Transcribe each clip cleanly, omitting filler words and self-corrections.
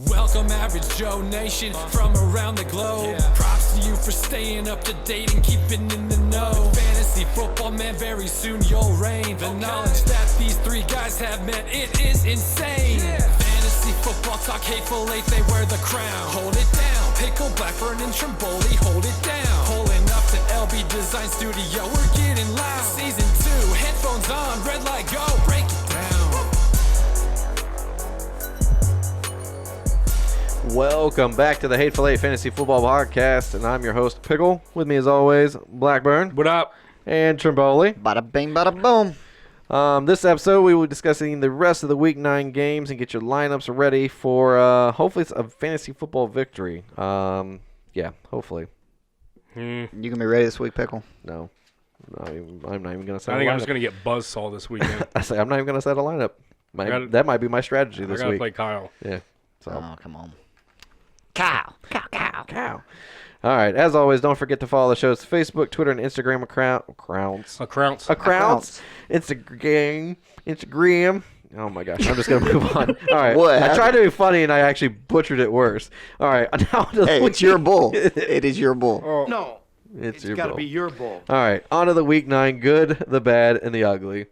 Welcome Average Joe Nation from around the globe. Props to you for staying up to date and keeping in the know. Fantasy football, man, very soon you'll reign. The knowledge that these three guys have, man, it is insane. Fantasy football talk, hateful eight, they wear the crown. Hold it down, Pickle, Blackburn, and Trimboli, hold it down. Pulling up to LB Design Studio, we're getting loud. Season 2, headphones on, red light go, break it down. Welcome back to the Hateful Eight Fantasy Football Podcast, and I'm your host, Pickle. With me, as always, Blackburn. What up? And Trimboli. Bada bing, bada boom. This episode, we will be discussing the rest of the Week 9 games and get your lineups ready for, hopefully, it's a fantasy football victory. Yeah, hopefully. You gonna be ready this week, Pickle? No. I'm not even going to set a lineup. I think I'm just going to get buzzsaw this weekend. I say I'm not even going to set a lineup. That might be my strategy this I got to week. play Kyle. Yeah. So. Oh, come on. Cow. All right. As always, don't forget to follow the show's Facebook, Twitter, and Instagram accounts. Instagram. Oh my gosh. I'm just going to move on. All right. What? I tried to be funny and I actually butchered it worse. All right. Now It's your bull. It is your bull. Oh. No, it's got to bull. be your bull. All right. On to the Week 9 good, the bad, and the ugly.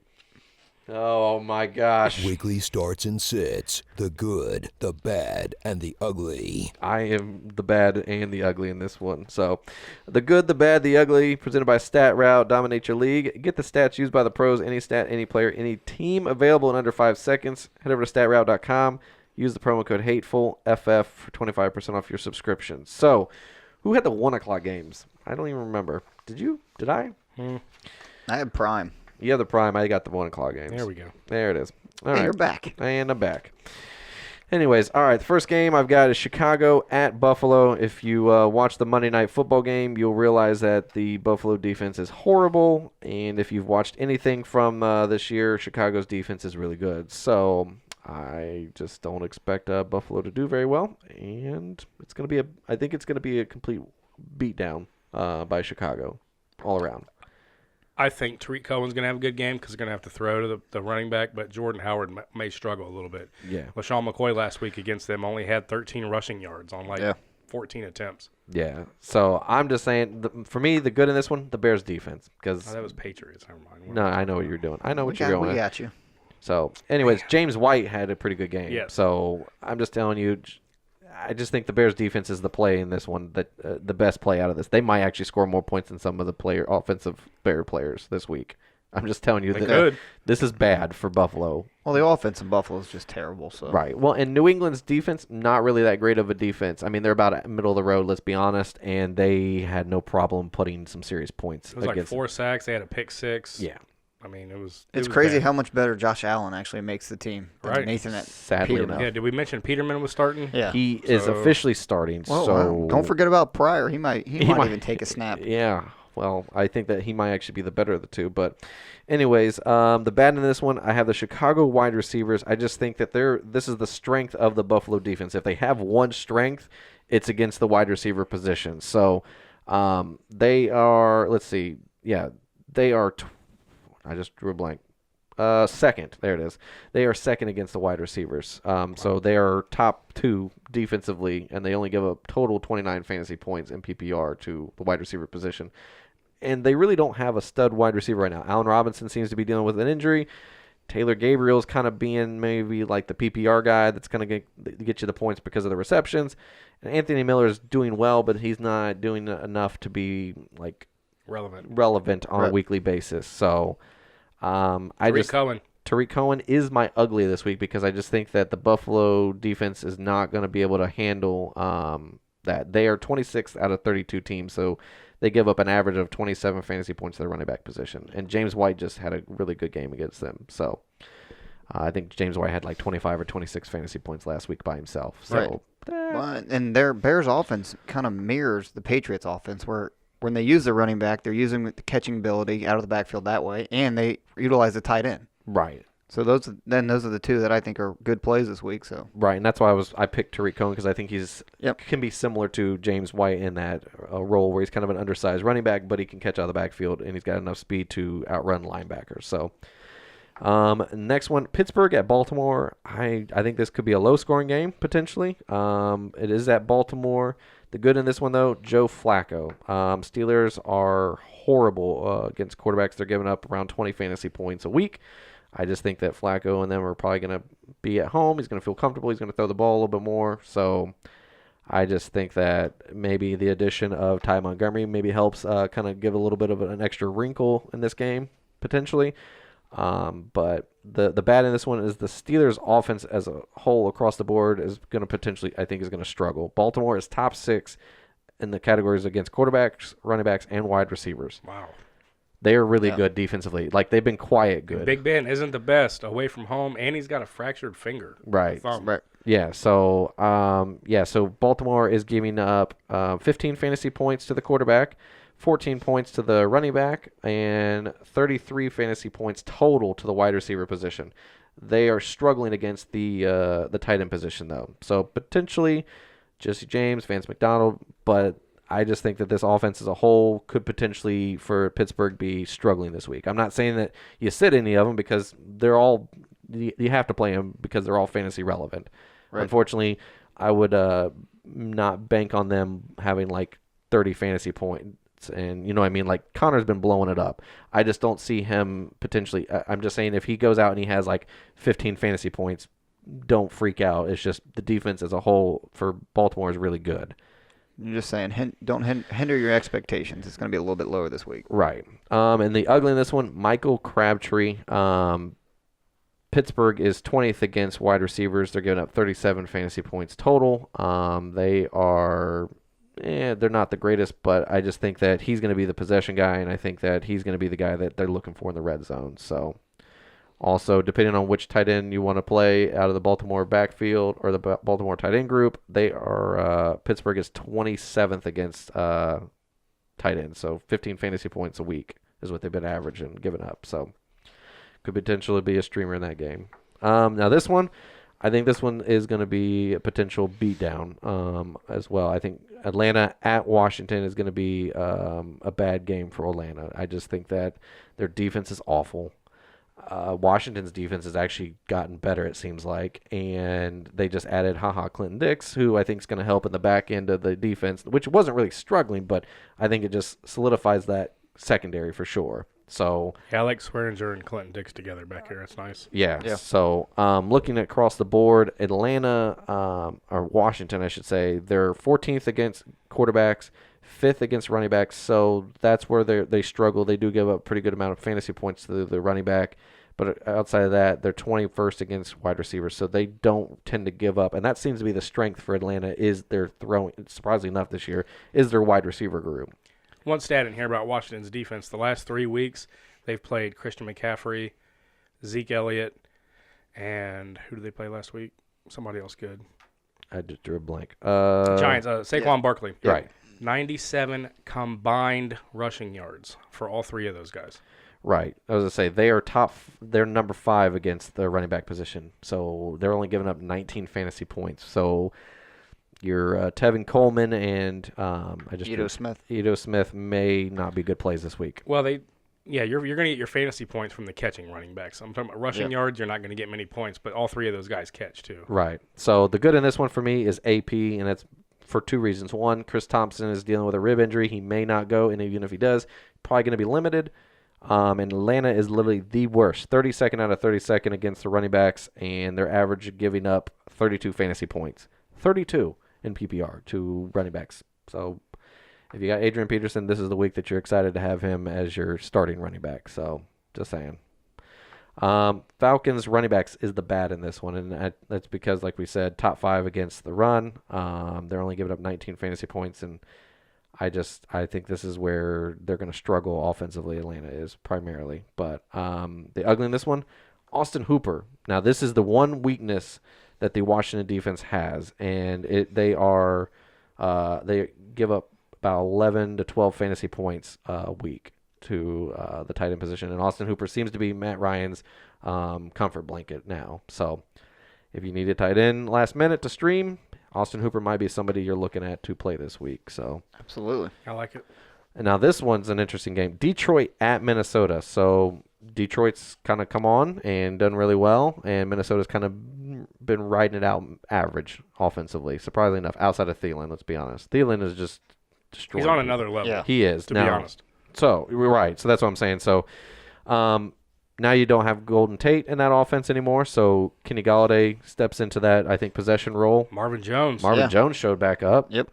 Oh my gosh. Weekly starts and sits. The good, the bad, and the ugly. I am the bad and the ugly in this one. So, the good, the bad, the ugly, presented by StatRoute. Dominate your league. Get the stats used by the pros. Any stat, any player, any team. Available in under 5 seconds. Head over to StatRoute.com. Use the promo code HATEFULFF for 25% off your subscription. So, who had the 1 o'clock games? I don't even remember. Did I? I had Prime. You have the Prime. I got the 1 o'clock games. There we go. There it is. All Hey, right. you're back. And I'm back. Anyways, all right, the first game I've got is Chicago at Buffalo. If you watch the Monday Night Football game, you'll realize that the Buffalo defense is horrible. And if you've watched anything from this year, Chicago's defense is really good. So I just don't expect Buffalo to do very well. And I think it's going to be a complete beatdown by Chicago all around. I think Tariq Cohen's going to have a good game because they're going to have to throw to the running back, but Jordan Howard may struggle a little bit. Yeah. LaShawn McCoy last week against them only had 13 rushing yards on 14 attempts. Yeah. So I'm just saying, for me, the good in this one, the Bears defense. Because that was Patriots. Never mind. No, I know what you're doing. I know what you're going We at. got you. So, anyways, James White had a pretty good game. Yes. So I'm just telling you, I just think the Bears defense is the play in this one, that the best play out of this. They might actually score more points than some of the offensive Bear players this week. I'm just telling you that this is bad for Buffalo. Well, the offense in Buffalo is just terrible. So Right. Well, and New England's defense, not really that great of a defense. I mean, they're about middle of the road, let's be honest, and they had no problem putting some serious points. It was like 4 sacks. They had a pick 6. Yeah. I mean, it was crazy bad. how much better Josh Allen actually makes the team than Right. Nathan at Sadly Peterman. enough. Yeah, did we mention Peterman was starting? Yeah. He is officially starting. Well, so don't forget about Pryor. He might even take a snap. Yeah. Well, I think that he might actually be the better of the two. But anyways, the bad in this one, I have the Chicago wide receivers. I just think that this is the strength of the Buffalo defense. If they have one strength, it's against the wide receiver position. So they are, let's see. Yeah, they are, I just drew a blank. Second. There it is. They are second against the wide receivers. So they are top 2 defensively, and they only give up total 29 fantasy points in PPR to the wide receiver position. And they really don't have a stud wide receiver right now. Allen Robinson seems to be dealing with an injury. Taylor Gabriel's kind of being maybe like the PPR guy that's going to get you the points because of the receptions. And Anthony Miller is doing well, but he's not doing enough to be like relevant on a weekly basis. So Tariq Cohen is my ugly this week because I just think that the Buffalo defense is not going to be able to handle that. They are 26th out of 32 teams, so they give up an average of 27 fantasy points to the running back position. And James White just had a really good game against them. So I think James White had like 25 or 26 fantasy points last week by himself. So, Well, and their Bears offense kind of mirrors the Patriots offense, where when they use their running back, they're using the catching ability out of the backfield that way, and they utilize the tight end. Right. So those are the two that I think are good plays this week. So right, and that's why I picked Tariq Cohen because I think can be similar to James White in that role where he's kind of an undersized running back, but he can catch out of the backfield and he's got enough speed to outrun linebackers. So Next one, Pittsburgh at Baltimore. I think this could be a low-scoring game, potentially. It is at Baltimore. The good in this one, though, Joe Flacco. Steelers are horrible against quarterbacks. They're giving up around 20 fantasy points a week. I just think that Flacco and them are probably going to be at home. He's going to feel comfortable. He's going to throw the ball a little bit more. So I just think that maybe the addition of Ty Montgomery maybe helps kind of give a little bit of an extra wrinkle in this game, potentially. But the bad in this one is the Steelers' offense as a whole across the board is going to potentially, I think, is going to struggle. Baltimore is top 6 in the categories against quarterbacks, running backs, and wide receivers. Wow. They are really good defensively. Like, they've been quiet good. Big Ben isn't the best away from home, and he's got a fractured finger. Right. Right. Yeah, so so Baltimore is giving up 15 fantasy points to the quarterback, 14 points to the running back, and 33 fantasy points total to the wide receiver position. They are struggling against the tight end position, though. So potentially Jesse James, Vance McDonald, but I just think that this offense as a whole could potentially, for Pittsburgh, be struggling this week. I'm not saying that you sit any of them because they're all you have to play them because they're all fantasy relevant. Right. Unfortunately, I would not bank on them having like 30 fantasy points. And, you know what I mean? Like, Connor's been blowing it up. I just don't see him potentially. I'm just saying if he goes out and he has like 15 fantasy points, don't freak out. It's just the defense as a whole for Baltimore is really good. You're just saying, don't hinder your expectations. It's going to be a little bit lower this week. Right. And the ugly in this one, Michael Crabtree. Pittsburgh is 20th against wide receivers. They're giving up 37 fantasy points total. They are, they're not the greatest, but I just think that he's going to be the possession guy, and I think that he's going to be the guy that they're looking for in the red zone. So, also, depending on which tight end you want to play out of the Baltimore backfield or the Baltimore tight end group, they are Pittsburgh is 27th against tight ends. So 15 fantasy points a week is what they've been averaging, giving up. So could potentially be a streamer in that game. Now this one, I think this one is going to be a potential beatdown as well. I think Atlanta at Washington is going to be a bad game for Atlanta. I just think that their defense is awful. Washington's defense has actually gotten better, it seems like, and they just added Clinton Dix, who I think is going to help in the back end of the defense, which wasn't really struggling, but I think it just solidifies that secondary for sure. So yeah, I like Swearinger and Clinton Dix together back here. That's nice. Yeah. So looking across the board, Atlanta or Washington, I should say, they're 14th against quarterbacks, 5th against running backs. So that's where they struggle. They do give up a pretty good amount of fantasy points to the running back, but outside of that, they're 21st against wide receivers. So they don't tend to give up, and that seems to be the strength for Atlanta. Is their throwing? Surprisingly enough, this year is their wide receiver group. One stat in here about Washington's defense: the last 3 weeks, they've played Christian McCaffrey, Zeke Elliott, and who did they play last week? Somebody else good. I just drew a blank. Giants, Saquon Barkley. Right. 97 combined rushing yards for all 3 of those guys. Right. I was going to say, they're number 5 against the running back position. So they're only giving up 19 fantasy points. So your Tevin Coleman and Ito Smith may not be good plays this week. Well, you're going to get your fantasy points from the catching running backs. I'm talking about rushing yards. You're not going to get many points, but all 3 of those guys catch too. Right. So the good in this one for me is AP, and that's for 2 reasons. One, Chris Thompson is dealing with a rib injury. He may not go, and even if he does, probably going to be limited. And Atlanta is literally the worst, 32nd out of 32nd against the running backs, and they're average giving up 32 fantasy points. 32 in PPR to running backs. So if you got Adrian Peterson, this is the week that you're excited to have him as your starting running back. So just saying. Falcons running backs is the bad in this one, and that's because, like we said, top 5 against the run. They're only giving up 19 fantasy points, and I think this is where they're going to struggle offensively. Atlanta is primarily, but the ugly in this one, Austin Hooper. Now this is the one weakness that the Washington defense has, and they give up about 11 to 12 fantasy points a week to the tight end position, and Austin Hooper seems to be Matt Ryan's comfort blanket now. So if you need a tight end last minute to stream, Austin Hooper might be somebody you're looking at to play this week. So absolutely, I like it. And now this one's an interesting game. Detroit at Minnesota. So Detroit's kind of come on and done really well, and Minnesota's kind of been riding it out average offensively, surprisingly enough, outside of Thielen, let's be honest. Thielen is just destroying. He's on people. another level. Yeah. He is, to now, be honest. So, we're right. So, that's what I'm saying. So, now you don't have Golden Tate in that offense anymore, so Kenny Golladay steps into that, I think, possession role. Marvin Jones. Yeah. Jones showed back up. Yep.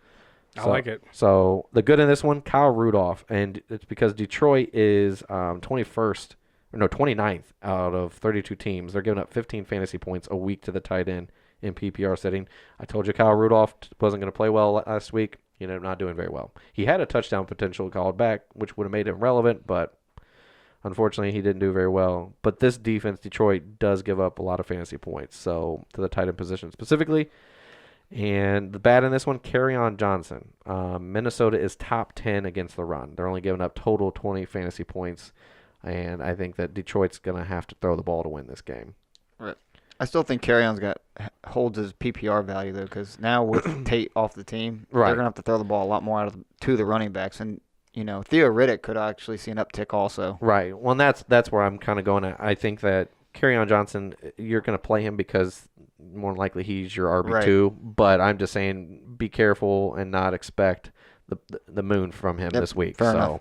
I like it. So the good in this one, Kyle Rudolph, and it's because Detroit is 29th out of 32 teams. They're giving up 15 fantasy points a week to the tight end in PPR setting. I told you Kyle Rudolph wasn't going to play well last week. He ended up not doing very well. He had a touchdown potential called back, which would have made him relevant, but unfortunately he didn't do very well. But this defense, Detroit, does give up a lot of fantasy points, so to the tight end position specifically. And the bad in this one, Kerryon Johnson. Minnesota is top 10 against the run. They're only giving up total 20 fantasy points, and I think that Detroit's going to have to throw the ball to win this game. Right. I still think Carryon's holds his PPR value though, because now with Tate off the team, Right. they're gonna have to throw the ball a lot more to the running backs, and Theo Riddick could actually see an uptick also. Right. Well, and that's where I'm kind of going at. I think that Kerryon Johnson, you're going to play him because more than likely he's your RB2, but I'm just saying be careful and not expect the moon from him this week. Fair enough.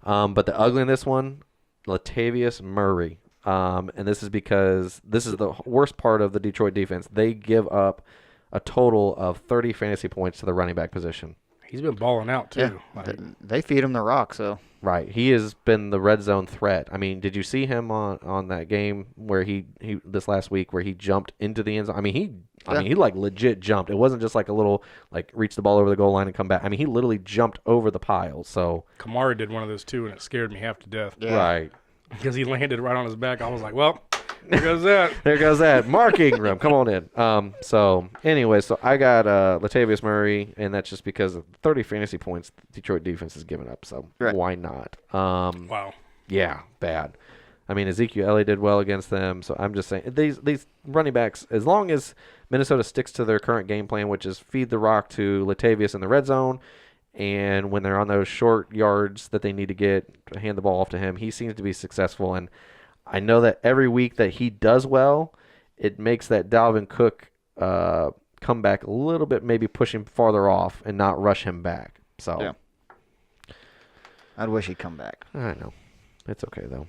But the ugly in this one, Latavius Murray. And this is because this is the worst part of the Detroit defense. They give up a total of 30 fantasy points to the running back position. He's been balling out, too. Yeah. They feed him the rock, so. Right. He has been the red zone threat. I mean, did you see him on that game where he this last week where he jumped into the end zone? I mean, he like legit jumped. It wasn't just like a little like reach the ball over the goal line and come back. I mean, he literally jumped over the pile. So Kamara did one of those, too, and it scared me half to death. Yeah. Right. Because he landed right on his back. I was like, well, there goes that. There goes that. Mark Ingram, come on in. So anyway, so I got Latavius Murray, and that's just because of 30 fantasy points the Detroit defense has given up. So why not? Wow. Yeah, bad. I mean, Ezekiel Elliott did well against them, so I'm just saying these running backs, as long as Minnesota sticks to their current game plan, which is feed the rock to Latavius in the red zone, and when they're on those short yards that they need to get, hand the ball off to him, he seems to be successful. And I know that every week that he does well, it makes that Dalvin Cook come back a little bit, maybe push him farther off and not rush him back. So Yeah. I'd wish he'd come back. I know. It's okay, though.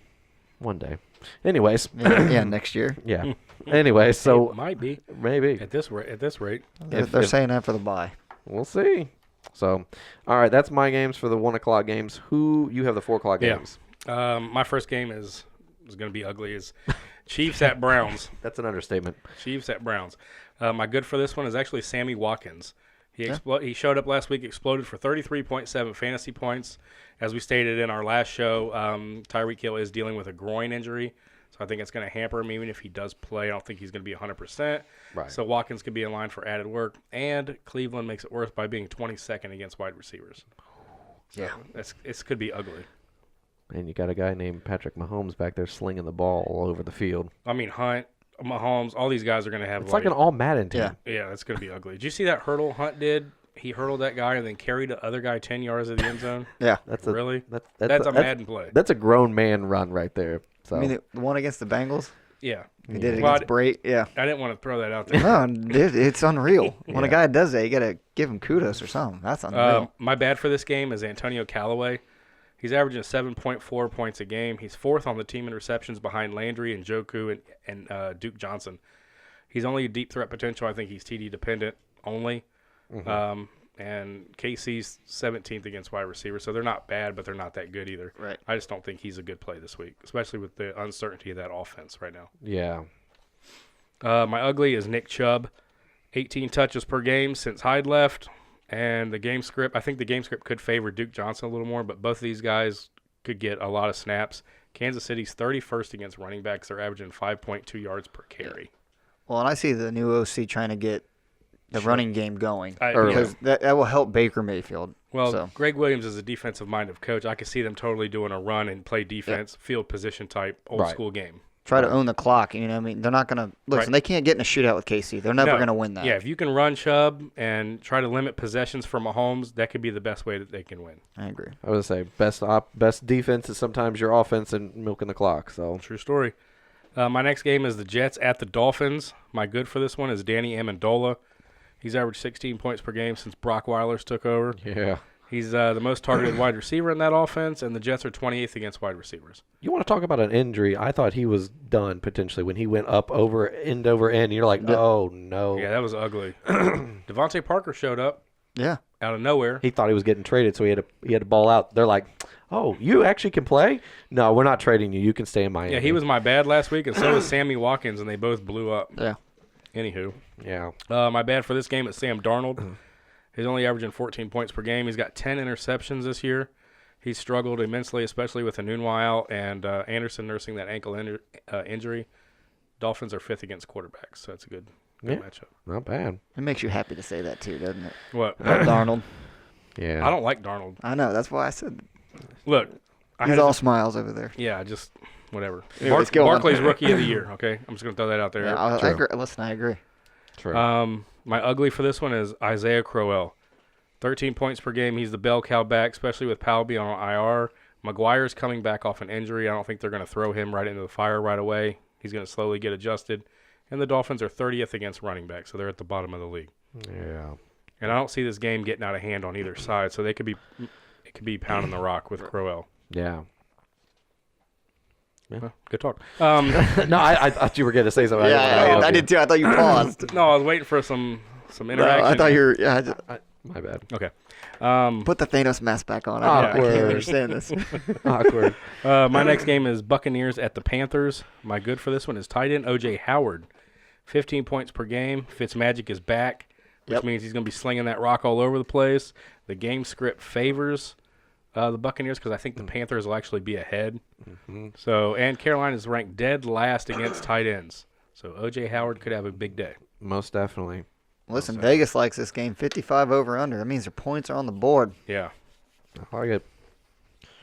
One day. Anyways. Yeah, next year. Yeah. Anyway, so It might be. maybe. At this rate. They're saying that for the bye. We'll see. So, all right, that's my games for the 1 o'clock games. Who you have the 4 o'clock games? My first game is going to be ugly. Is Chiefs at Browns. That's an understatement. Chiefs at Browns. My good for this one is actually Sammy Watkins. He showed up last week, exploded for 33.7 fantasy points. As we stated in our last show, Tyreek Hill is dealing with a groin injury, so I think it's going to hamper him even if he does play. I don't think he's going to be 100%. Right. So Watkins could be in line for added work, and Cleveland makes it worse by being 22nd against wide receivers. Yeah. It could be ugly. And you got a guy named Patrick Mahomes back there slinging the ball all over the field. I mean, Hunt, Mahomes, all these guys are going to have It's like an all Madden team. Yeah, it's going to be ugly. Did you see that hurdle Hunt did? He hurdled that guy and then carried the other guy 10 yards of the end zone. Yeah. Really? That's a Madden play. That's a grown man run right there. So I mean, the one against the Bengals? Yeah. He did it Well, against Brait. Yeah. I didn't want to throw that out there. No, it's unreal. When a Yeah. guy does that, you got to give him kudos or something. That's unreal. My bad for this game is Antonio Callaway. He's averaging 7.4 points a game. He's fourth on the team in receptions behind Landry and Njoku and Duke Johnson. He's only a deep threat potential. I think he's TD dependent only. Mm-hmm. And KC's 17th against wide receivers, so they're not bad, but they're not that good either. Right. I just don't think he's a good play this week, especially with the uncertainty of that offense right now. yeah. My ugly is Nick Chubb, 18 touches per game since Hyde left, and the game script. I think the game script could favor Duke Johnson a little more, but both of these guys could get a lot of snaps. Kansas City's 31st against running backs. They're averaging 5.2 yards per carry. Well, and I see the new OC trying to get the running game going Early. because that will help Baker Mayfield. Well, So. Greg Williams is a defensive-minded coach. I could see them totally doing a run and play defense, field position type, old Right. school game. Try to own the clock. You know, I mean, they're not going to listen. They can't get in a shootout with KC. They're never going to win that. Yeah, if you can run Chubb and try to limit possessions for Mahomes, that could be the best way that they can win. I agree. I would say best defense is sometimes your offense and milking the clock. So True story. My next game is the Jets at the Dolphins. My good for this one is Danny Amendola. He's averaged 16 points per game since Brock Weilers took over. yeah. He's the most targeted wide receiver in that offense, and the Jets are 28th against wide receivers. You want to talk about an injury? I thought he was done potentially when he went up over end. You're like, oh no. Yeah, that was ugly. Devontae Parker showed up. Yeah. Out of nowhere. He thought he was getting traded, so he had to ball out. They're like, oh, you actually can play? No, we're not trading you. You can stay in Miami. Yeah, he was my bad last week, and so was Sammy Watkins, and they both blew up. Yeah. Anywho. Yeah. My bad for this game is Sam Darnold. He's only averaging 14 points per game. He's got 10 interceptions this year. He's struggled immensely, especially with Enunwa out and Anderson nursing that ankle injury. Dolphins are 5th against quarterbacks, so that's a good matchup. Not bad. It makes you happy to say that too, doesn't it? What? Darnold. Yeah. I don't like Darnold. I know. That's why I said Look. he's all smiles over there. Yeah, just whatever. Anyways, go on. Barkley's Rookie of the Year, okay? I'm just going to throw that out there. Yeah, I agree. Listen, I agree. True. My ugly for this one is Isaiah Crowell. 13 points per game. He's the bell cow back, especially with Powell being on IR. McGuire's coming back off an injury. I don't think they're going to throw him right into the fire right away. He's going to slowly get adjusted. And the Dolphins are 30th against running back, so they're at the bottom of the league. Yeah. And I don't see this game getting out of hand on either side, so it could be pounding the rock with Crowell. Yeah. Well, good talk. No, I thought you were going to say something. I did too. I thought you paused. No, I was waiting for some No, interaction. I thought you were. Yeah, My bad. Okay. put the Thanos mask back on. I can't understand this. Awkward. My next game is Buccaneers at the Panthers. My good for this one is tight end O.J. Howard. 15 points per game. Fitzmagic is back, which means he's going to be slinging that rock all over the place. The game script favors the Buccaneers because I think the Panthers will actually be ahead. Mm-hmm. So, and Carolina is ranked dead last against tight ends. So O.J. Howard could have a big day. Most definitely. Listen, Vegas likes this game. 55 over under. That means their points are on the board. Yeah. I like it.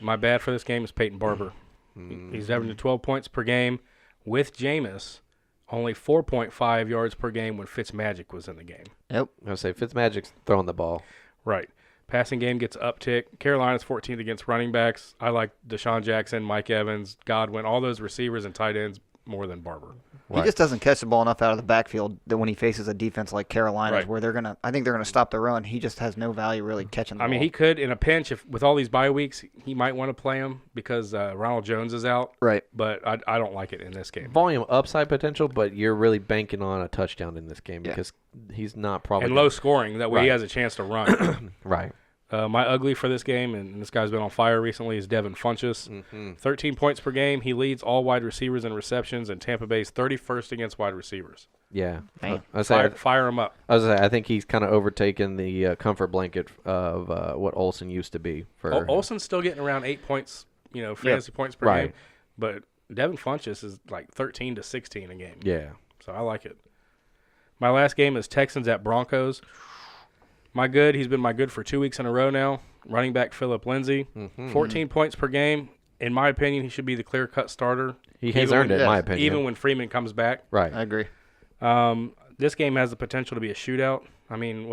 My bad for this game is Peyton Barber. He's averaging 12 points per game with Jameis. Only 4.5 yards per game when Fitzmagic was in the game. Yep. I would say Fitzmagic's throwing the ball. Right. Passing game gets uptick. Carolina's 14th against running backs. I like Deshaun Jackson, Mike Evans, Godwin, all those receivers and tight ends more than Barber. He just doesn't catch the ball enough out of the backfield that when he faces a defense like Carolina's where I think they're gonna stop the run. He just has no value really catching the ball. I mean, he could in a pinch with all these bye weeks, he might want to play him because Ronald Jones is out. Right. But I don't like it in this game. Volume upside potential, but you're really banking on a touchdown in this game because he's not probably and low scoring. That way he has a chance to run. Right. My ugly for this game, and this guy's been on fire recently, is Devin Funchess. 13 points per game. He leads all wide receivers in receptions, and Tampa Bay's 31st against wide receivers. Yeah. Man. Fire him up. I think he's kind of overtaken the comfort blanket of what Olsen used to be. Olsen's still getting around 8 points, fantasy points per game. But Devin Funchess is like 13 to 16 a game. Yeah. So I like it. My last game is Texans at Broncos. My good, he's been my good for 2 weeks in a row now. Running back Phillip Lindsay, 14 points per game. In my opinion, he should be the clear-cut starter. He has earned it, in my opinion. Even when Freeman comes back. Right. I agree. This game has the potential to be a shootout. I mean,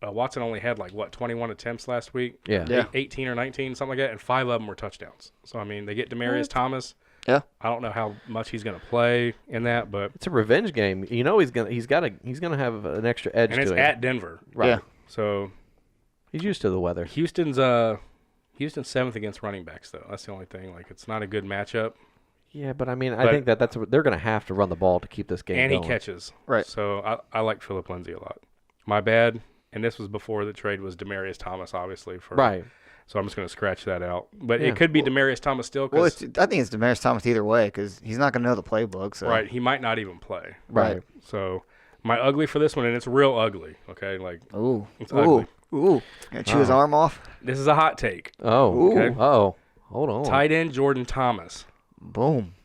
Watson only had 21 attempts last week? Yeah. 18 or 19, something like that, and 5 of them were touchdowns. So, I mean, they get Demaryius Thomas. Yeah. I don't know how much he's going to play in that, but it's a revenge game. He's gonna have an extra edge to it. And it's at Denver. Right. Yeah. So he's used to the weather. Houston's 7th against running backs though. That's the only thing. It's not a good matchup. Yeah, but I mean, I think that's they're gonna have to run the ball to keep this game and going. He catches. Right. So I like Phillip Lindsay a lot. My bad. And this was before the trade was Demaryius Thomas, obviously. Right. So I'm just going to scratch that out. But it could be Demaryius Thomas still. Well, I think it's Demaryius Thomas either way because he's not going to know the playbook. So. Right. He might not even play. Right. So my ugly for this one, and it's real ugly, okay? It's ugly. Ooh. Got to chew his arm off? This is a hot take. Oh. Okay. Oh. Hold on. Tight end Jordan Thomas. Boom.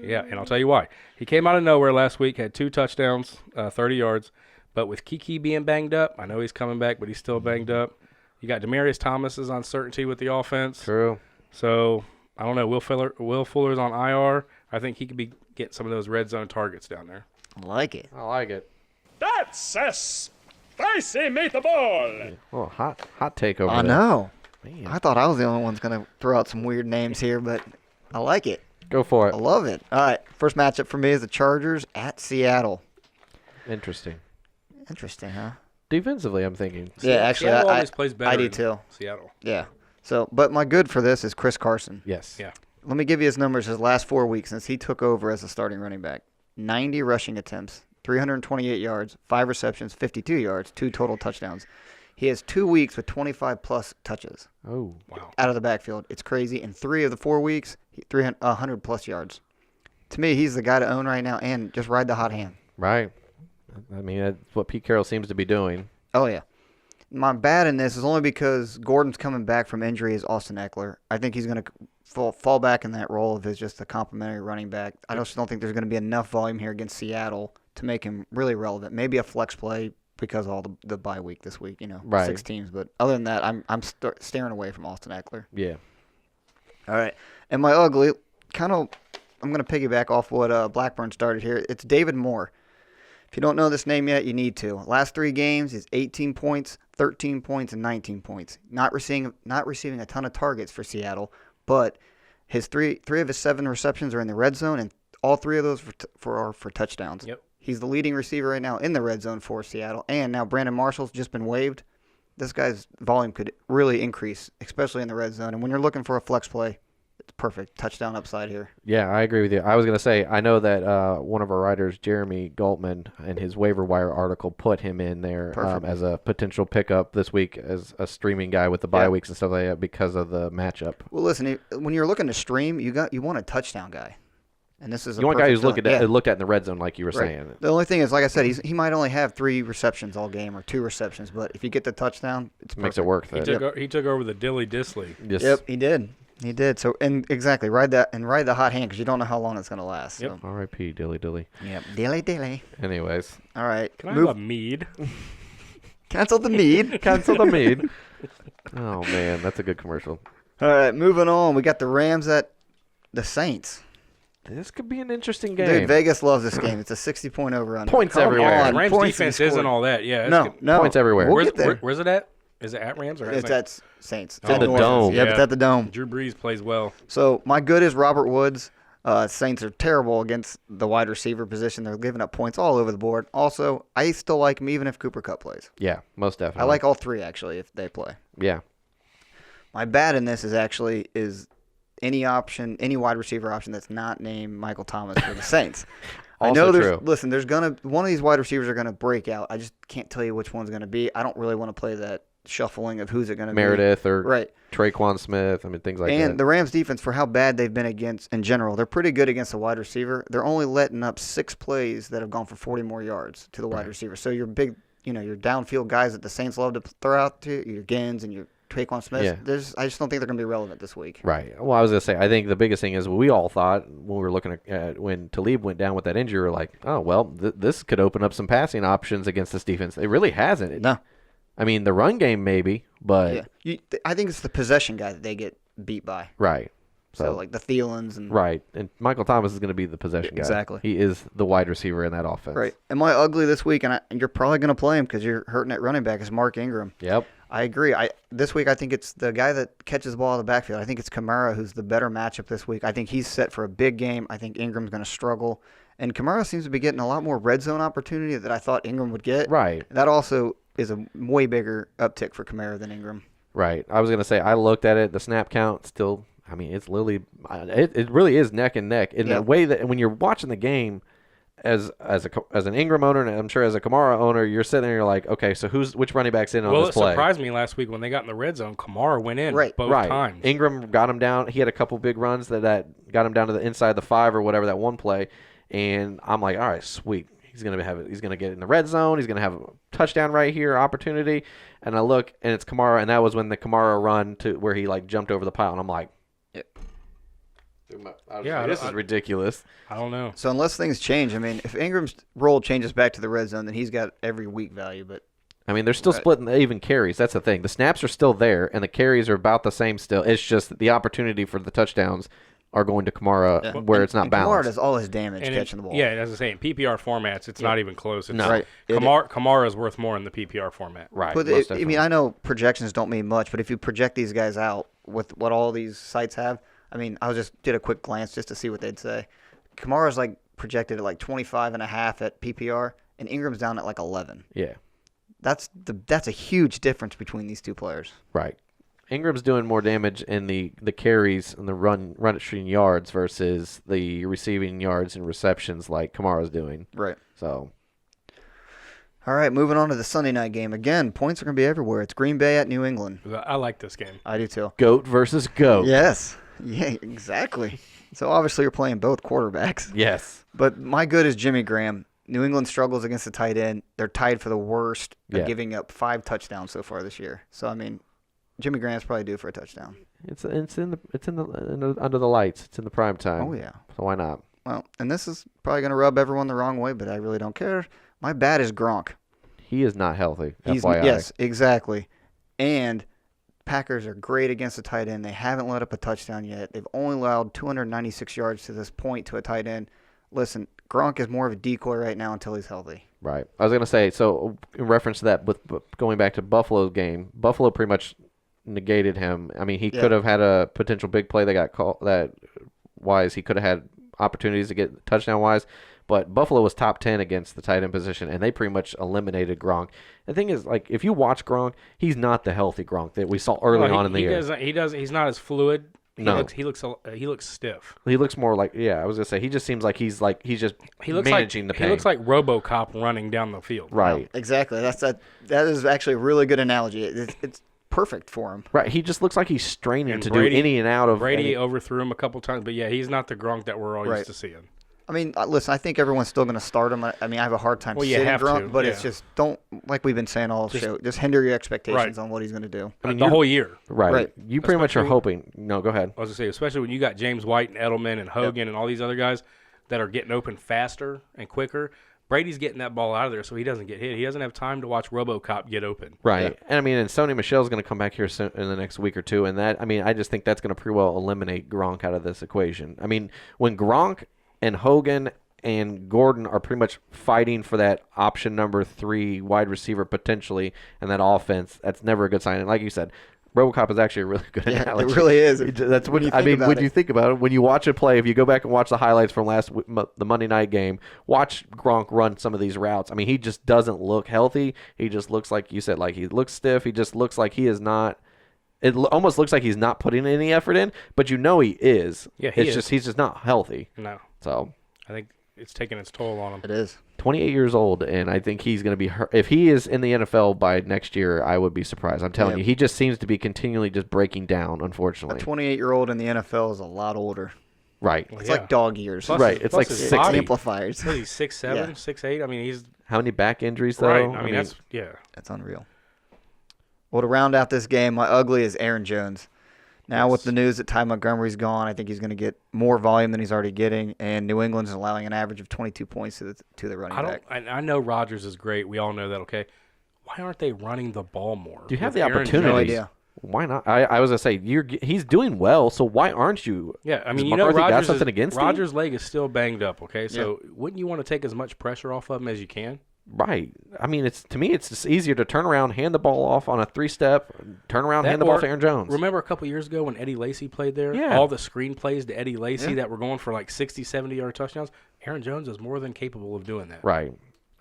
Yeah, and I'll tell you why. He came out of nowhere last week, had 2 touchdowns, 30 yards. But with Kiki being banged up, I know he's coming back, but he's still banged up. You got Demaryius Thomas's uncertainty with the offense. True. So I don't know. Will Fuller's on IR. I think he could be getting some of those red zone targets down there. I like it. I like it. That's a spicy meatball. Oh, hot take over I there. know. Man. I thought I was the only one going to throw out some weird names here, but I like it. Go for it. I love it. All right, first matchup for me is the Chargers at Seattle. Interesting. Interesting, huh? Defensively, I'm thinking. Yeah, actually, Seattle I always plays better. I do than too. Seattle. Yeah. So, but my good for this is Chris Carson. Yes. Yeah. Let me give you his numbers his last 4 weeks since he took over as a starting running back. 90 rushing attempts, 328 yards, 5 receptions, 52 yards, 2 total touchdowns. He has 2 weeks with 25-plus touches Oh. Wow. out of the backfield. It's crazy. In 3 of the 4 weeks, 100-plus yards. To me, he's the guy to own right now and just ride the hot hand. Right. I mean, that's what Pete Carroll seems to be doing. Oh, yeah. My bad in this is only because Gordon's coming back from injury as Austin Eckler. I think he's going to fall back in that role of just a complimentary running back. I just don't think there's going to be enough volume here against Seattle to make him really relevant. Maybe a flex play because of all the bye week this week, Right. 6 teams. But other than that, I'm staring away from Austin Eckler. Yeah. All right. And my ugly, I'm going to piggyback off what Blackburn started here. It's David Moore. If you don't know this name yet, you need to. Last 3 games is 18 points, 13 points, and 19 points. Not receiving a ton of targets for Seattle, but his three of his 7 receptions are in the red zone, and all 3 of those are for touchdowns. Yep. He's the leading receiver right now in the red zone for Seattle, and now Brandon Marshall's just been waived. This guy's volume could really increase, especially in the red zone. And when you're looking for a flex play, it's perfect. Touchdown upside here. Yeah, I agree with you. I was going to say, I know that one of our writers, Jeremy Galtman, in his waiver wire article, put him in there as a potential pickup this week as a streaming guy with the bye weeks and stuff like that because of the matchup. Well, listen, when you're looking to stream, you want a touchdown guy. And this is You want a guy who's looked at in in the red zone, like you were saying. The only thing is, like I said, he might only have 3 receptions all game or 2 receptions, but if you get the touchdown, it's perfect. Makes it work. He took over the Dilly Disley. Just, Yep, he did. He did. So, and exactly, ride the hot hand because you don't know how long it's going to last. Yep. So. R.I.P. Dilly Dilly. Yep. Dilly. Anyways. All right. Can I have a mead? Cancel the mead. Cancel the mead. Oh, man. That's a good commercial. All right, moving on. We got the Rams at the Saints. This could be an interesting game. Dude, Vegas loves this game. It's a 60-point over-under. Points everywhere. on. Rams Points defense to be isn't scored. all that. Yeah. No. Points everywhere. We'll get there. Where's it at? Is it at Rams or at It's Saints? at Saints. It's in the New Orleans. Dome. Yep, it's at the Dome. Drew Brees plays well. So my good is Robert Woods. Saints are terrible against the wide receiver position. They're giving up points all over the board. Also, I still like him even if Cooper Kupp plays. Yeah, most definitely. I like all 3, actually, if they play. Yeah. My bad in this is any wide receiver option that's not named Michael Thomas for the Saints. I know true. there's one of these wide receivers are gonna break out. I just can't tell you which one's gonna be. I don't really want to play that shuffling of who's it gonna Meredith be. or Right. Traquan Smith. I mean, things like that. And the Rams defense, for how bad they've been against in general, they're pretty good against the wide receiver. They're only letting up 6 plays that have gone for 40 more yards to the wide receiver. So your big, your downfield guys that the Saints love to throw out to, your Gins and your Traquan Smith. Yeah. I just don't think they're going to be relevant this week. Right. Well, I was going to say, I think the biggest thing is we all thought when we were looking at when Talib went down with that injury, we were like, oh, well, this could open up some passing options against this defense. It really hasn't. No. I mean, the run game maybe, but. Yeah. I think it's the possession guy that they get beat by. Right. So like the Thielens and. Right. And Michael Thomas is going to be the possession guy. Exactly. He is the wide receiver in that offense. Right. And my ugly this week, and you're probably going to play him because you're hurting at running back, is Mark Ingram. Yep. I agree. This week I think it's the guy that catches the ball out of the backfield. I think it's Kamara who's the better matchup this week. I think he's set for a big game. I think Ingram's going to struggle. And Kamara seems to be getting a lot more red zone opportunity that I thought Ingram would get. Right. That also is a way bigger uptick for Kamara than Ingram. Right. I was going to say, I looked at it. The snap count still, I mean, it's literally, it really is neck and neck in the way that when you're watching the game as an Ingram owner, and I'm sure as a Kamara owner, you're sitting there, you're like, okay, so which running back's in on this play? Well, it surprised me last week when they got in the red zone. Kamara went in both times. Ingram got him down. He had a couple big runs that got him down to the inside the 5 or whatever, that one play. And I'm like, all right, sweet. He's gonna get in the red zone. He's gonna have a touchdown right here, opportunity. And I look, and it's Kamara, and that was when the Kamara run to where he jumped over the pile, and I'm like, this is ridiculous. I don't know. So unless things change, I mean, if Ingram's role changes back to the red zone, then he's got every week value. But I mean, they're still splitting even carries. That's the thing. The snaps are still there, and the carries are about the same still. It's just the opportunity for the touchdowns are going to Kamara where it's not Kamara balanced. does all his damage catching the ball. Yeah, as I say, in PPR formats, it's not even close. It's, No. Right. Kamara is worth more in the PPR format. Right. But most I mean, definitely. I know projections don't mean much, but if you project these guys out with what all these sites have, I mean, I just did a quick glance just to see what they'd say. Kamara's like projected at like 25.5 at PPR, and Ingram's down at like 11. Yeah. That's a huge difference between these two players. Right. Ingram's doing more damage in the carries and the rushing yards versus the receiving yards and receptions like Kamara's doing. Right. So, All right, moving on to the Sunday night game. Again, points are going to be everywhere. It's Green Bay at New England. I like this game. I do too. GOAT versus GOAT. Yes. Yeah, exactly. So obviously you're playing both quarterbacks. Yes. But my good is Jimmy Graham. New England struggles against the tight end. They're tied for the worst of Yeah. giving up 5 touchdowns so far this year. So I mean, Jimmy Graham's probably due for a touchdown. It's in the under the lights. It's in the prime time. Oh yeah. So why not? Well, and this is probably going to rub everyone the wrong way, but I really don't care. My bad is Gronk. He is not healthy. FYI. Yes, exactly. And Packers are great against the tight end. They haven't let up a touchdown yet. They've only allowed 296 yards to this point to a tight end. Listen, Gronk is more of a decoy right now until he's healthy. Right. I was gonna say. So in reference to that, with going back to Buffalo's game, Buffalo pretty much negated him. I mean, he could have had a potential big play that got called. That wise, he could have had opportunities to get touchdown wise. But Buffalo was top 10 against the tight end position, and they pretty much eliminated Gronk. The thing is, like, if you watch Gronk, he's not the healthy Gronk that we saw early on in the year. He's not as fluid. No. He looks stiff. He looks more like, I was gonna say, he just seems like he's just managing the pain. He looks like RoboCop running down the field. Right. Exactly. That is actually a really good analogy. It's perfect for him. Right. He just looks like he's straining And to Brady- do any and out of Brady any. overthrew him a couple times, but yeah, he's not the Gronk that we're all Right. used to seeing. I mean, listen, I think everyone's still going to start him. I mean, I have a hard time Well, you sitting have Gronk, to, but it's yeah. just don't, like we've been saying all show, just hinder your expectations Right. on what he's going to do. The whole year. Right. Right. You pretty much are Especially- hoping. No, go ahead. I was gonna say, especially when you got James White and Edelman and Hogan and all these other guys that are getting open faster and quicker. Brady's getting that ball out of there so he doesn't get hit. He doesn't have time to watch RoboCop get open. Right. And I mean, and Sony Michel's going to come back here soon, in the next week or two, and that, I mean, I just think that's going to pretty well eliminate Gronk out of this equation. I mean, when Gronk and Hogan and Gordon are pretty much fighting for that option number 3 wide receiver potentially in that offense, that's never a good sign. And like you said, RoboCop is actually a really good analogy. It really is. That's When what you I think mean. about When it. you think about it, when you watch it play, if you go back and watch the highlights from the Monday night game, watch Gronk run some of these routes. I mean, he just doesn't look healthy. He just looks like you said, like he looks stiff. He just looks like he is not. It almost looks like he's not putting any effort in, but you know he is. Yeah, he's just not healthy. No, So I think it's taking its toll on him. It is. 28 years old, and I think he's going to be hurt. If he is in the NFL by next year, I would be surprised. I'm telling you, he just seems to be continually just breaking down, A unfortunately. 28-year-old in the NFL is a lot older. Right. Well, It's yeah. like dog years. Plus Right, his- it's plus like his 60. body. Amplifiers. What, he's 6'7", Yeah. 6'8". I mean, he's How many back injuries, though? right. I mean, that's That's unreal. Well, to round out this game, my ugly is Aaron Jones. Now with the news that Ty Montgomery's gone, I think he's going to get more volume than he's already getting, and New England's allowing an average of 22 points to the running back. I know Rodgers is great. We all know that. Okay, why aren't they running the ball more? Do you have with the Aaron opportunity? Jones? No idea. Why not? I was going to say, he's doing well, so why aren't you? Yeah, I Does mean, you know, McCarthy got Rodgers something against him? Rodgers' leg is still banged up. Okay, so wouldn't you want to take as much pressure off of him as you can? Right. I mean, to me, it's just easier to turn around, hand the ball off on a 3-step, turn around, hand the ball to Aaron Jones. Remember a couple years ago when Eddie Lacy played there? Yeah. All the screen plays to Eddie Lacy that were going for like 60, 70-yard touchdowns? Aaron Jones is more than capable of doing that. Right.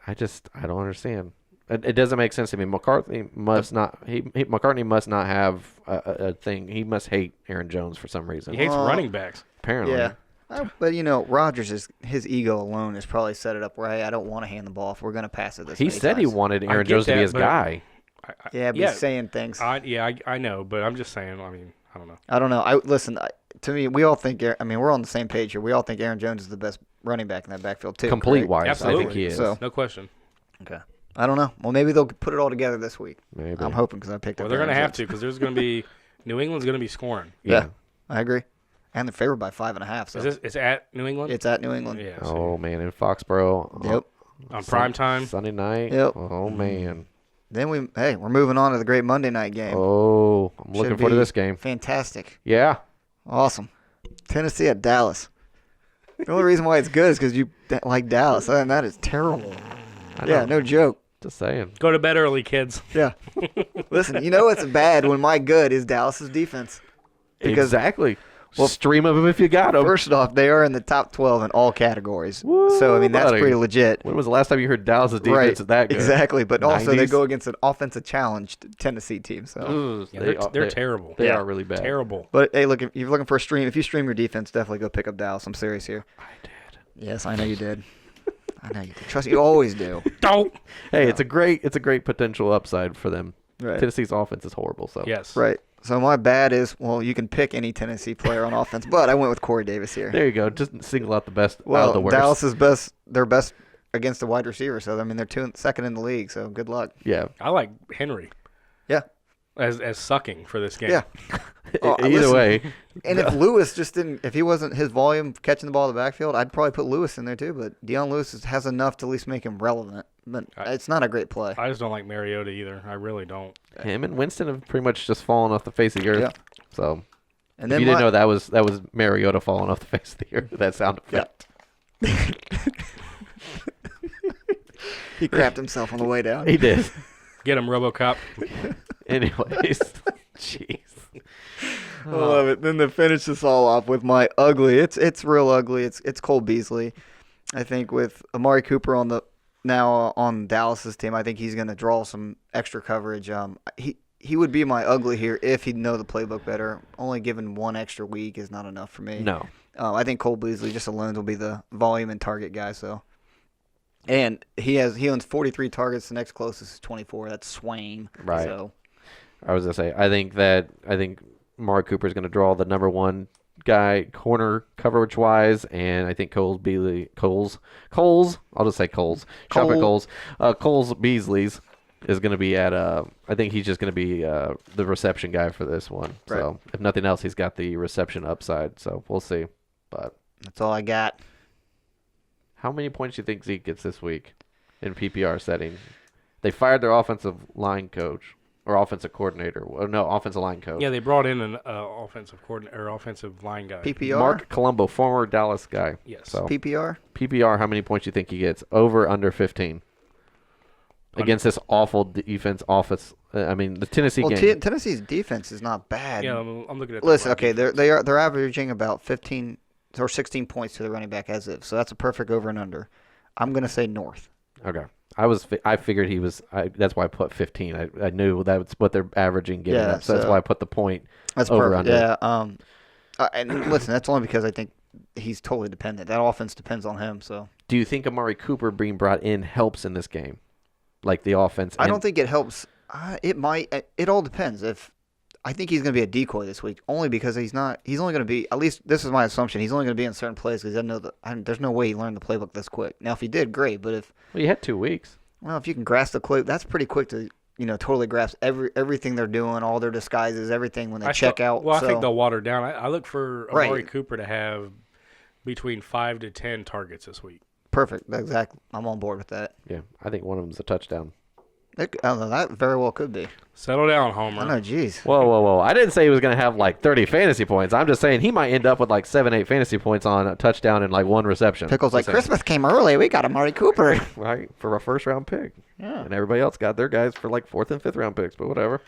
I don't understand. It doesn't make sense to me. McCarthy must not have a thing. He must hate Aaron Jones for some reason. He hates running backs. Apparently. Yeah. But, Rodgers, his ego alone has probably set it up where, hey, I don't want to hand the ball off. We're going to pass it this He many said he times. wanted I Aaron get Jones to be that, his but- guy. Yeah, but he's saying things. I know, but I'm just saying, I don't know. I don't know. Listen, to me, we all think, we're on the same page here. We all think Aaron Jones is the best running back in that backfield, too. Complete correct? wise, Absolutely. I think he is. So- No question. Okay. I don't know. Well, maybe they'll put it all together this week. Maybe. I'm hoping because I picked Well, up they're going to Aaron have Jones. to because there's going to be – New England's going to be scoring. Yeah, I agree. And they're favored by 5.5. So It's at New England? it's at New England. Yeah. Oh, man. In Foxborough. Yep. On prime time. Sunday night. Yep. Oh, man. Then we're moving on to the great Monday night game. Oh, I'm looking Should forward to be this game. Fantastic. Yeah. Awesome. Tennessee at Dallas. The only reason why it's good is because you like Dallas. Other than that, it's terrible. Yeah, no joke. Just saying. Go to bed early, kids. Yeah. Listen, you know it's bad when my good is Dallas's defense. Because Exactly. Well, stream of them if you got them. first off, they are in the top 12 in all categories. So, I mean, that's buddy. pretty legit. When was the last time you heard Dallas' defense is that good? Exactly. But also, they 90s? go against an offensive challenged Tennessee team. So, Ooh, Yeah, they're terrible. They Yeah. are really bad. Terrible. but hey, look, if you're looking for a stream, if you stream your defense, definitely go pick up Dallas. I'm serious here. I did. Yes, I know you did. I know you did. Trust me, you always do. Don't. Hey, it's a great potential upside for them. Right. Tennessee's offense is horrible. So Yes. Right. So my bad is, well, you can pick any Tennessee player on offense, but I went with Corey Davis here. there you go. Just single out the best out of Well, the worst. Dallas is best. They're best against the wide receiver. So I mean, they're second in the league. So good luck. Yeah. I like Henry Yeah. as sucking for this game. Yeah. Oh, Either listen, way, And if Lewis just didn't, if he wasn't his volume catching the ball in the backfield, I'd probably put Lewis in there too. But Deion Lewis has enough to at least make him relevant. But it's not a great play. I just don't like Mariota either. I really don't. him and Winston have pretty much just fallen off the face of the earth. Yeah. So And if then you didn't know that was Mariota falling off the face of the earth, that sound effect. he crapped himself on the way down. He did. Get him, RoboCop. Anyways, jeez. I love it. Then to finish this all off with my ugly, it's real ugly. It's Cole Beasley. I think with Amari Cooper on Dallas's team, I think he's going to draw some extra coverage. He would be my ugly here if he'd know the playbook better. Only given one extra week is not enough for me. No. I think Cole Beasley just alone will be the volume and target guy. So, and he owns 43 targets. The next closest is 24. That's Swain. Right. So, I was gonna say I think Amari Cooper is gonna draw the number one guy corner coverage wise, and I think Coles I'll just say Coles. Shop at Coles. Coles Beasley's is gonna be at I think he's just gonna be the reception guy for this one. Right. So if nothing else, he's got the reception upside. So we'll see. But that's all I got. how many points do you think Zeke gets this week in PPR setting? They fired their offensive line coach. Or offensive coordinator. Well, no, offensive line coach. Yeah, they brought in an offensive coordinator or offensive line guy. PPR? Mark Colombo, former Dallas guy. Yes. So PPR? PPR, how many points do you think he gets? Over, under 15? Against this awful defense office. I mean, the Tennessee game. Tennessee's defense is not bad. Yeah, I'm looking at. Listen, okay, they're averaging about 15 or 16 points to the running back as if. So that's a perfect over and under. I'm gonna say north. Okay. I figured he was. That's why I put 15. I knew that's what they're averaging getting Yeah, up. So that's why I put the point That's over perfect. under. Yeah. And listen, that's only because I think he's totally dependent. That offense depends on him. So Do you think Amari Cooper being brought in helps in this game? Like the offense? I don't think it helps. It might. It all depends. I think he's going to be a decoy this week, only because he's only going to be. At least this is my assumption. He's only going to be in certain plays because he doesn't know there's no way he learned the playbook this quick. Now, if he did, great. But Well, you had 2 weeks. if you can grasp the clip, that's pretty quick to totally grasp everything they're doing, all their disguises, everything when they check out. Well, I So- think they'll water down. I look for Right. Amari Cooper to have between 5 to 10 targets this week. Perfect. Exactly. I'm on board with that. Yeah, I think one of them's a touchdown. I don't know, that very well could be. Settle down, Homer. I know, geez. Whoa. I didn't say he was going to have like 30 fantasy points. I'm just saying he might end up with like 7-8 fantasy points on a touchdown and like 1 reception. Pickle's like, Just saying. Christmas came early. We got Amari Cooper. Right, for a first round pick. Yeah. And everybody else got their guys for like 4th and 5th round picks, but whatever.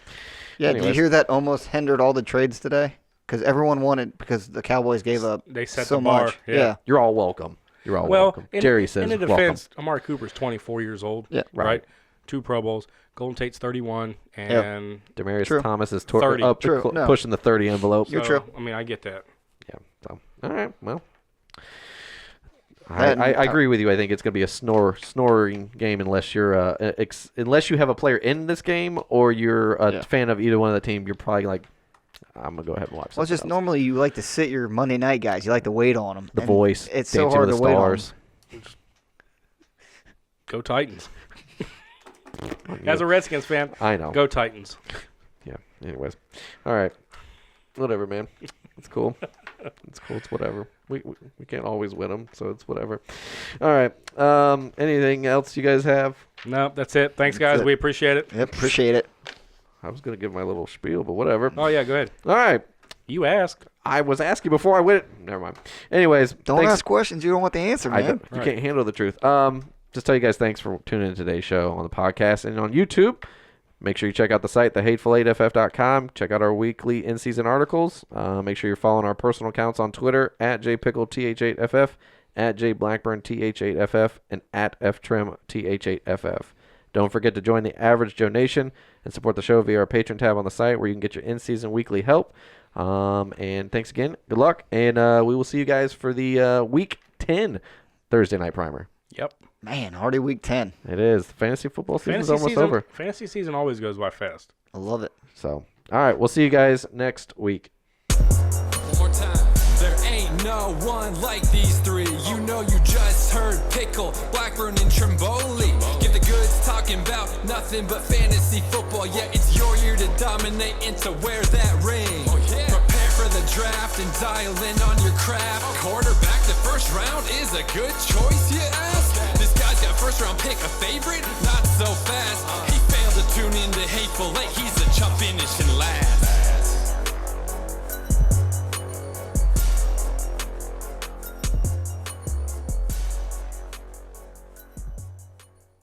Yeah, did you Anyways. hear that almost hindered all the trades today? Because everyone wanted, because the Cowboys gave up They set so the bar. much. Yeah. You're all welcome. You're all Well, welcome. Jerry says in the welcome. defense, Amari Cooper's 24 years old. Yeah. Right. 2 Pro Bowls. Golden Tate's 31, and Demarius True. Thomas is 30. True. No. pushing the 30 envelope. You're so, true. I mean, I get that. Yeah. So, all right. Well, And- I agree with you. I think it's going to be a snoring game unless you're unless you have a player in this game or you're a fan of either one of the team. You're probably like, I'm gonna go ahead and watch. Well, it's just something else. normally you like to sit your Monday night guys. You like to wait on them. The Voice. It's so Dancing hard with to the wait on 'em. Stars. Go Titans. As a Redskins fan, I know. go Titans. Yeah. Anyways, all right. Whatever, man. It's cool. It's cool. It's whatever. We can't always win them, so it's whatever. All right. Anything else you guys have? No, that's it. Thanks, guys. We appreciate it. Yep, appreciate it. I was gonna give my little spiel, but whatever. Oh yeah, go ahead. All right. You asked. I was asking before I went. Never mind. Anyways, Don't thanks. ask questions you don't want the answer, I man. don't, you can't handle the truth. Just tell you guys thanks for tuning in to today's show on the podcast and on YouTube. Make sure you check out the site, thehateful8ff.com. Check out our weekly in-season articles. Make sure you're following our personal accounts on Twitter, at jpickleTH8FF, at jblackburnTH8FF, and at ftrimTH8FF. Don't forget to join the Average Joe Nation and support the show via our Patreon tab on the site where you can get your in-season weekly help. And thanks again. Good luck. And we will see you guys for the Week 10 Thursday Night Primer. Yep. Man, already week 10. It is. Fantasy football season is almost over. Fantasy season always goes by fast. I love it. So, all right. We'll see you guys next week. One more time. There ain't no one like these three. You know you just heard Pickle, Blackburn, and Trimboli. Give the goods talking about nothing but fantasy football. Yeah, it's your year to dominate and to wear that ring. Prepare for the draft and dial in on your craft. Quarterback, the first round is a good choice, you ask? This guy's got first round pick, a favorite? Not so fast. He failed to tune into Hateful Eight. He's a chump finish